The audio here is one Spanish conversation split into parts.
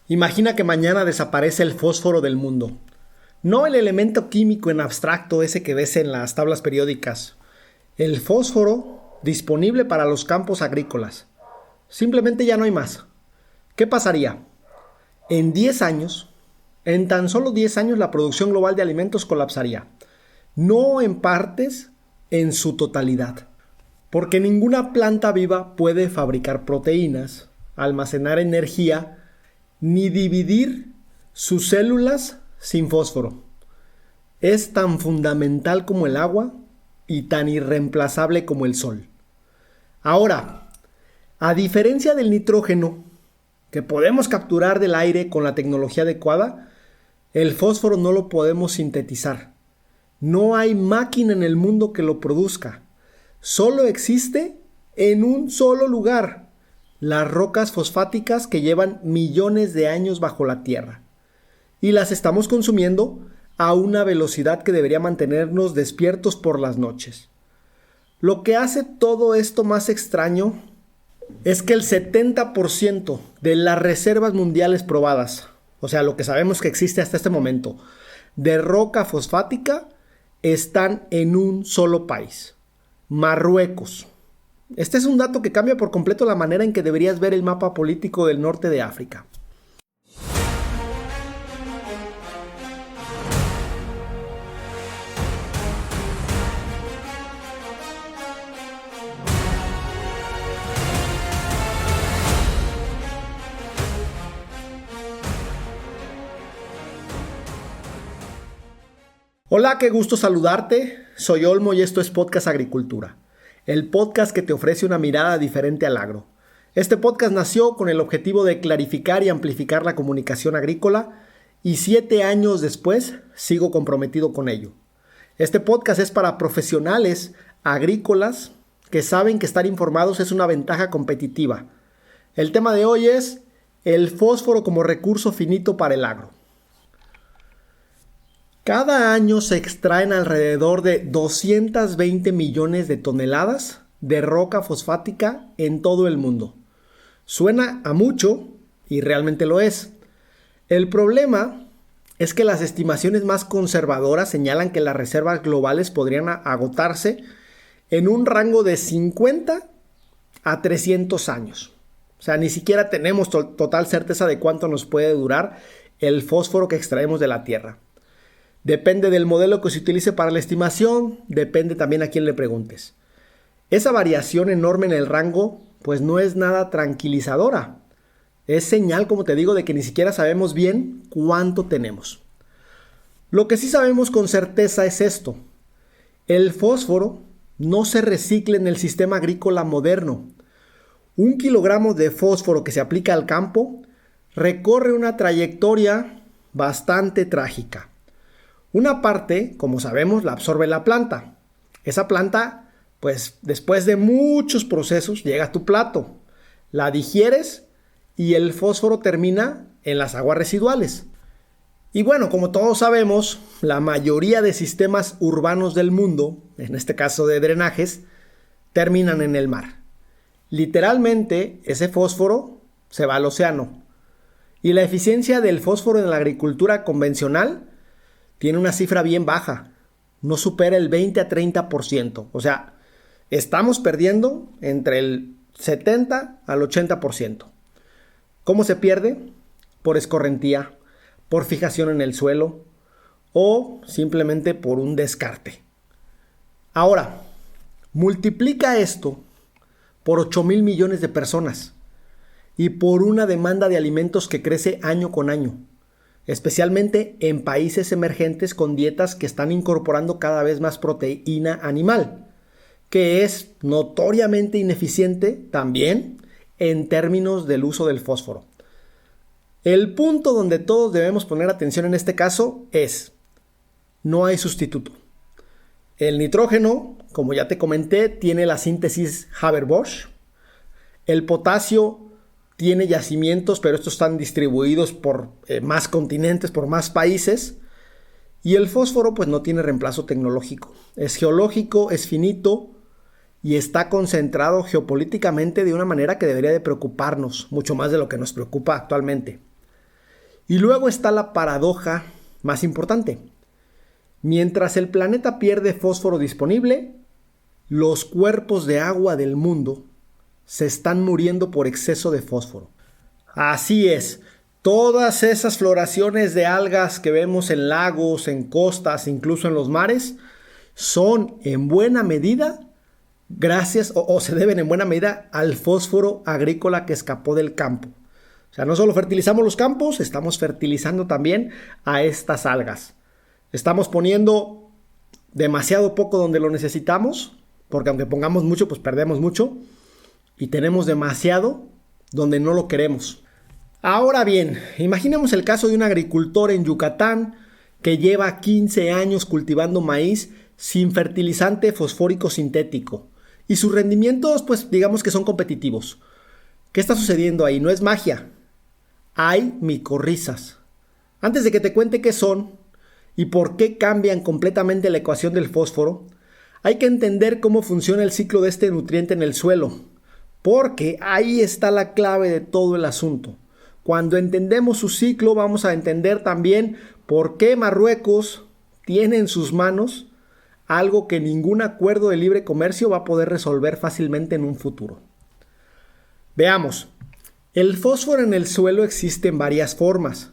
Imagina que mañana desaparece el fósforo del mundo. No el elemento químico en abstracto ese que ves en las tablas periódicas. El fósforo disponible para los campos agrícolas. Simplemente ya no hay más. ¿Qué pasaría? En 10 años, en tan solo 10 años la producción global de alimentos colapsaría. No en partes, en su totalidad. Porque ninguna planta viva puede fabricar proteínas, almacenar energía, ni dividir sus células sin fósforo. Es tan fundamental como el agua y tan irreemplazable como el sol. Ahora, a diferencia del nitrógeno, que podemos capturar del aire con la tecnología adecuada, el fósforo no lo podemos sintetizar. No hay máquina en el mundo que lo produzca. Solo existe en un solo lugar: las rocas fosfáticas que llevan millones de años bajo la tierra. Y las estamos consumiendo a una velocidad que debería mantenernos despiertos por las noches. Lo que hace todo esto más extraño es que el 70% de las reservas mundiales probadas, o sea, lo que sabemos que existe hasta este momento, de roca fosfática, están en un solo país: Marruecos. Este es un dato que cambia por completo la manera en que deberías ver el mapa político del norte de África. Hola, qué gusto saludarte. Soy Olmo y esto es Podcast Agricultura, el podcast que te ofrece una mirada diferente al agro. Este podcast nació con el objetivo de clarificar y amplificar la comunicación agrícola y 7 años después sigo comprometido con ello. Este podcast es para profesionales agrícolas que saben que estar informados es una ventaja competitiva. El tema de hoy es el fósforo como recurso finito para el agro. Cada año se extraen alrededor de 220 millones de toneladas de roca fosfática en todo el mundo. Suena a mucho y realmente lo es. El problema es que las estimaciones más conservadoras señalan que las reservas globales podrían agotarse en un rango de 50 a 300 años. O sea, ni siquiera tenemos total certeza de cuánto nos puede durar el fósforo que extraemos de la tierra. Depende del modelo que se utilice para la estimación, depende también a quién le preguntes. Esa variación enorme en el rango, pues no es nada tranquilizadora. Es señal, como te digo, de que ni siquiera sabemos bien cuánto tenemos. Lo que sí sabemos con certeza es esto: el fósforo no se recicla en el sistema agrícola moderno. 1 kilogramo de fósforo que se aplica al campo recorre una trayectoria bastante trágica. Una parte, como sabemos, la absorbe la planta. Esa planta, pues después de muchos procesos, llega a tu plato. La digieres y el fósforo termina en las aguas residuales. Y bueno, como todos sabemos, la mayoría de sistemas urbanos del mundo, en este caso de drenajes, terminan en el mar. Literalmente, ese fósforo se va al océano. Y la eficiencia del fósforo en la agricultura convencional tiene una cifra bien baja, no supera el 20 a 30%. O sea, estamos perdiendo entre el 70 al 80%. ¿Cómo se pierde? Por escorrentía, por fijación en el suelo o simplemente por un descarte. Ahora, multiplica esto por 8,000 millones de personas y por una demanda de alimentos que crece año con año, especialmente en países emergentes con dietas que están incorporando cada vez más proteína animal, que es notoriamente ineficiente también en términos del uso del fósforo. El punto donde todos debemos poner atención en este caso es: no hay sustituto. El nitrógeno, como ya te comenté, tiene la síntesis Haber-Bosch. El potasio tiene yacimientos, pero estos están distribuidos por más continentes, por más países. Y el fósforo pues no tiene reemplazo tecnológico. Es geológico, es finito y está concentrado geopolíticamente de una manera que debería de preocuparnos, mucho más de lo que nos preocupa actualmente. Y luego está la paradoja más importante. Mientras el planeta pierde fósforo disponible, los cuerpos de agua del mundo se están muriendo por exceso de fósforo. Así es, todas esas floraciones de algas que vemos en lagos, en costas, incluso en los mares, son en buena medida gracias o se deben en buena medida al fósforo agrícola que escapó del campo. O sea, no solo fertilizamos los campos, estamos fertilizando también a estas algas. Estamos poniendo demasiado poco donde lo necesitamos, porque aunque pongamos mucho, pues perdemos mucho. Y tenemos demasiado donde no lo queremos. Ahora bien, imaginemos el caso de un agricultor en Yucatán que lleva 15 años cultivando maíz sin fertilizante fosfórico sintético. Y sus rendimientos, pues digamos que son competitivos. ¿Qué está sucediendo ahí? No es magia. Hay micorrizas. Antes de que te cuente qué son y por qué cambian completamente la ecuación del fósforo, hay que entender cómo funciona el ciclo de este nutriente en el suelo, porque ahí está la clave de todo el asunto. Cuando entendemos su ciclo, vamos a entender también por qué Marruecos tiene en sus manos algo que ningún acuerdo de libre comercio va a poder resolver fácilmente en un futuro. Veamos. El fósforo en el suelo existe en varias formas.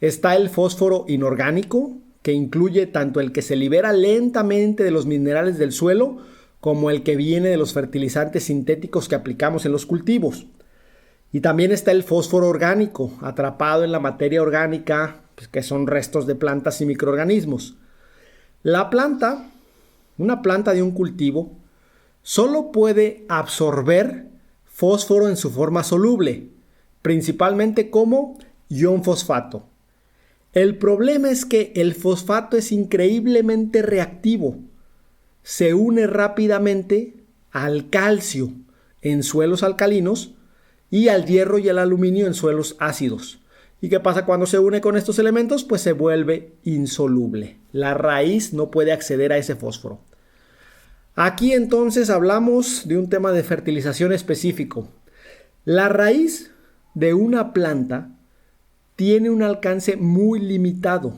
Está el fósforo inorgánico, que incluye tanto el que se libera lentamente de los minerales del suelo como el que viene de los fertilizantes sintéticos que aplicamos en los cultivos. Y también está el fósforo orgánico, atrapado en la materia orgánica, pues, que son restos de plantas y microorganismos. La planta, una planta de un cultivo, solo puede absorber fósforo en su forma soluble, principalmente como ion fosfato. El problema es que el fosfato es increíblemente reactivo. Se une rápidamente al calcio en suelos alcalinos y al hierro y al aluminio en suelos ácidos. ¿Y qué pasa cuando se une con estos elementos? Pues se vuelve insoluble. La raíz no puede acceder a ese fósforo. Aquí entonces hablamos de un tema de fertilización específico. La raíz de una planta tiene un alcance muy limitado.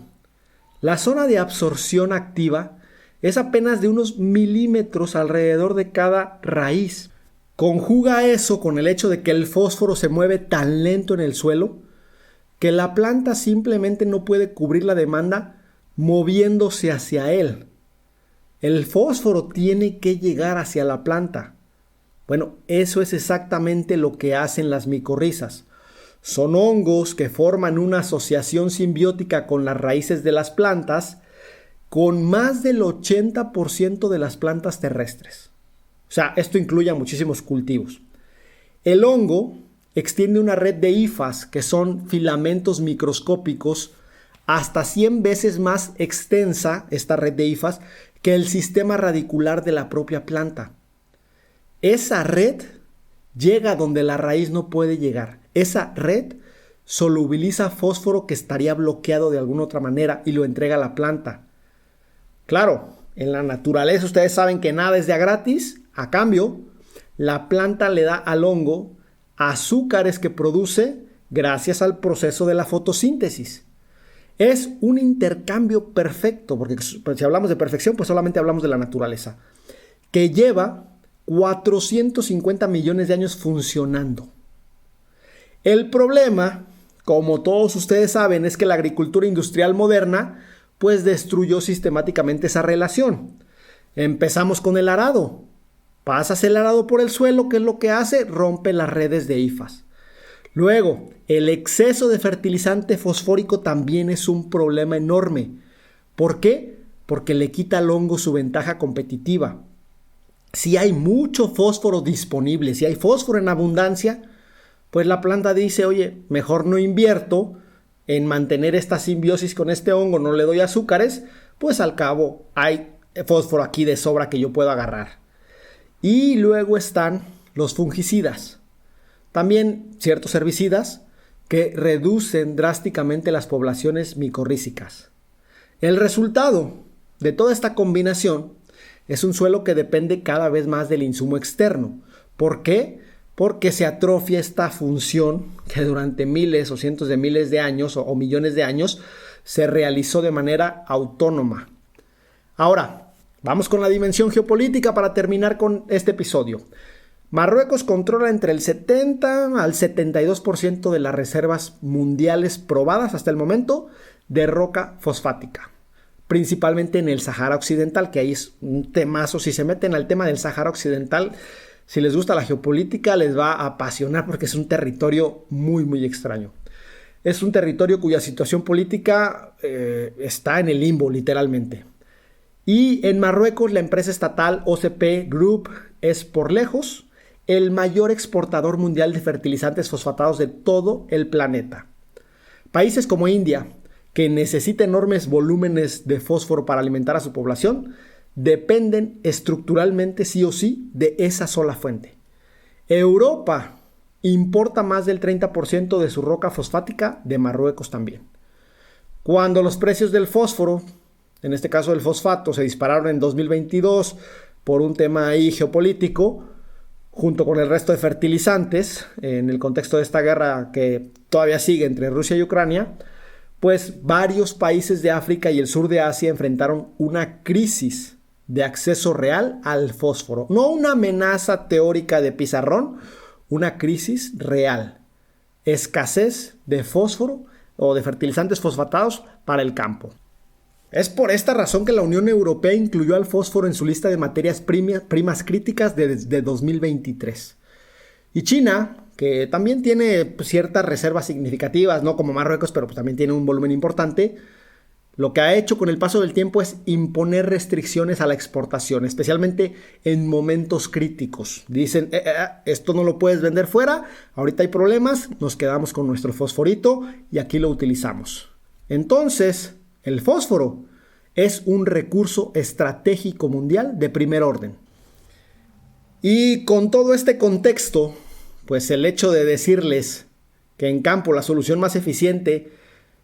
La zona de absorción activa es apenas de unos milímetros alrededor de cada raíz. Conjuga eso con el hecho de que el fósforo se mueve tan lento en el suelo que la planta simplemente no puede cubrir la demanda moviéndose hacia él. El fósforo tiene que llegar hacia la planta. Bueno, eso es exactamente lo que hacen las micorrizas. Son hongos que forman una asociación simbiótica con las raíces de las plantas, con más del 80% de las plantas terrestres. O sea, esto incluye a muchísimos cultivos. El hongo extiende una red de hifas, que son filamentos microscópicos, hasta 100 veces más extensa, esta red de hifas, que el sistema radicular de la propia planta. Esa red llega donde la raíz no puede llegar. Esa red solubiliza fósforo que estaría bloqueado de alguna otra manera y lo entrega a la planta. Claro, en la naturaleza ustedes saben que nada es de a gratis. A cambio, la planta le da al hongo azúcares que produce gracias al proceso de la fotosíntesis. Es un intercambio perfecto, porque si hablamos de perfección, pues solamente hablamos de la naturaleza, que lleva 450 millones de años funcionando. El problema, como todos ustedes saben, es que la agricultura industrial moderna pues destruyó sistemáticamente esa relación. Empezamos con el arado. Pasas el arado por el suelo, ¿qué es lo que hace? Rompe las redes de hifas. Luego, el exceso de fertilizante fosfórico también es un problema enorme. ¿Por qué? Porque le quita al hongo su ventaja competitiva. Si hay mucho fósforo disponible, si hay fósforo en abundancia, pues la planta dice, oye, mejor no invierto en mantener esta simbiosis con este hongo, no le doy azúcares, pues al cabo hay fósforo aquí de sobra que yo puedo agarrar. Y luego están los fungicidas. También ciertos herbicidas que reducen drásticamente las poblaciones micorrízicas. El resultado de toda esta combinación es un suelo que depende cada vez más del insumo externo. ¿Por qué? porque se atrofia esta función que durante miles o cientos de miles de años o millones de años se realizó de manera autónoma. Ahora, vamos con la dimensión geopolítica para terminar con este episodio. Marruecos controla entre el 70 al 72% de las reservas mundiales probadas hasta el momento de roca fosfática, principalmente en el Sahara Occidental, que ahí es un temazo. Si se meten al tema del Sahara Occidental, si les gusta la geopolítica, les va a apasionar porque es un territorio muy, muy extraño. Es un territorio cuya situación política está en el limbo, literalmente. Y en Marruecos, la empresa estatal OCP Group es por lejos el mayor exportador mundial de fertilizantes fosfatados de todo el planeta. Países como India, que necesita enormes volúmenes de fósforo para alimentar a su población, dependen estructuralmente sí o sí de esa sola fuente. Europa importa más del 30% de su roca fosfática de Marruecos también. Cuando los precios del fósforo, en este caso del fosfato, se dispararon en 2022 por un tema ahí geopolítico, junto con el resto de fertilizantes, en el contexto de esta guerra que todavía sigue entre Rusia y Ucrania, pues varios países de África y el sur de Asia enfrentaron una crisis de acceso real al fósforo. No una amenaza teórica de pizarrón, una crisis real. Escasez de fósforo o de fertilizantes fosfatados para el campo. Es por esta razón que la Unión Europea incluyó al fósforo en su lista de materias primas críticas desde 2023. Y China, que también tiene ciertas reservas significativas, no como Marruecos, pero pues también tiene un volumen importante, lo que ha hecho con el paso del tiempo es imponer restricciones a la exportación, especialmente en momentos críticos. Dicen, esto no lo puedes vender fuera, ahorita hay problemas, nos quedamos con nuestro fosforito y aquí lo utilizamos. Entonces, el fósforo es un recurso estratégico mundial de primer orden. Y con todo este contexto, pues el hecho de decirles que en campo la solución más eficiente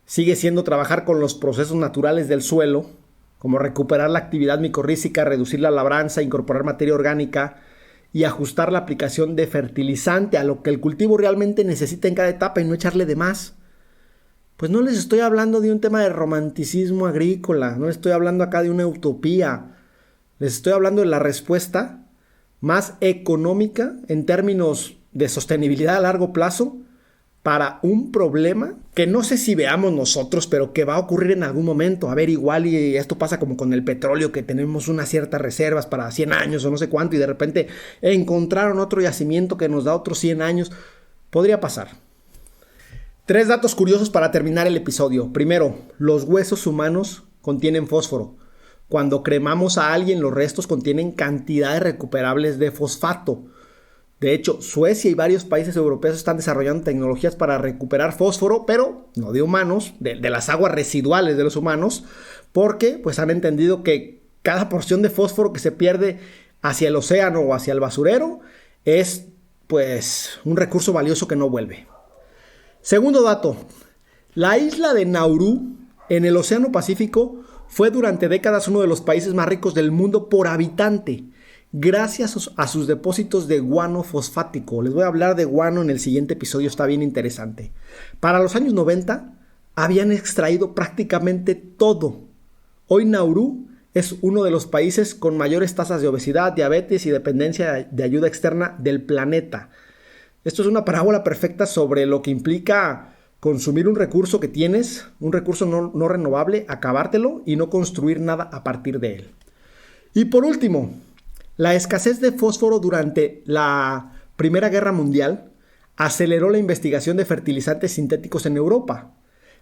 sigue siendo trabajar con los procesos naturales del suelo, como recuperar la actividad micorrízica, reducir la labranza, incorporar materia orgánica y ajustar la aplicación de fertilizante a lo que el cultivo realmente necesita en cada etapa y no echarle de más. Pues no les estoy hablando de un tema de romanticismo agrícola, no estoy hablando acá de una utopía, les estoy hablando de la respuesta más económica en términos de sostenibilidad a largo plazo para un problema que no sé si veamos nosotros, pero que va a ocurrir en algún momento. A ver, igual y esto pasa como con el petróleo, que tenemos unas ciertas reservas para 100 años o no sé cuánto y de repente encontraron otro yacimiento que nos da otros 100 años. Podría pasar. 3 datos curiosos para terminar el episodio. Primero, los huesos humanos contienen fósforo. Cuando cremamos a alguien, los restos contienen cantidades recuperables de fosfato. De hecho, Suecia y varios países europeos están desarrollando tecnologías para recuperar fósforo, pero no de humanos, de las aguas residuales de los humanos, porque pues han entendido que cada porción de fósforo que se pierde hacia el océano o hacia el basurero es pues un recurso valioso que no vuelve. Segundo dato, la isla de Nauru, en el Océano Pacífico, fue durante décadas uno de los países más ricos del mundo por habitante, gracias a sus depósitos de guano fosfático. Les voy a hablar de guano en el siguiente episodio, está bien interesante. Para los años 90, habían extraído prácticamente todo. Hoy Nauru es uno de los países con mayores tasas de obesidad, diabetes y dependencia de ayuda externa del planeta. Esto es una parábola perfecta sobre lo que implica consumir un recurso que tienes, un recurso no renovable, acabártelo y no construir nada a partir de él. Y por último, la escasez de fósforo durante la Primera Guerra Mundial aceleró la investigación de fertilizantes sintéticos en Europa.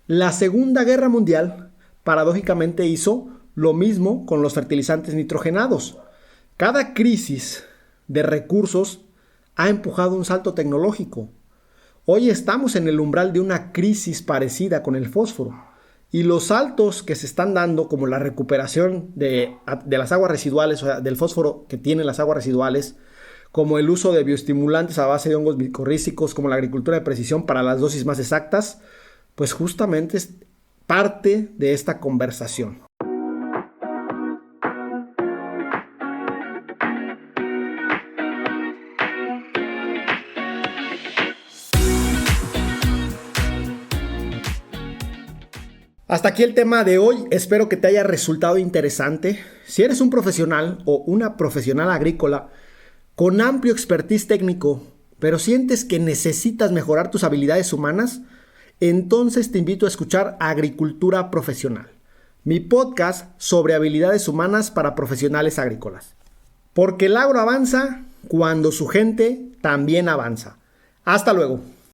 La Segunda Guerra Mundial, paradójicamente, hizo lo mismo con los fertilizantes nitrogenados. Cada crisis de recursos ha empujado un salto tecnológico. Hoy estamos en el umbral de una crisis parecida con el fósforo. Y los saltos que se están dando, como la recuperación de las aguas residuales, o sea, del fósforo que tienen las aguas residuales, como el uso de bioestimulantes a base de hongos micorrízicos, como la agricultura de precisión para las dosis más exactas, pues justamente es parte de esta conversación. Hasta aquí el tema de hoy, espero que te haya resultado interesante. Si eres un profesional o una profesional agrícola con amplio expertise técnico, pero sientes que necesitas mejorar tus habilidades humanas, entonces te invito a escuchar Agricultura Profesional, mi podcast sobre habilidades humanas para profesionales agrícolas. Porque el agro avanza cuando su gente también avanza. Hasta luego.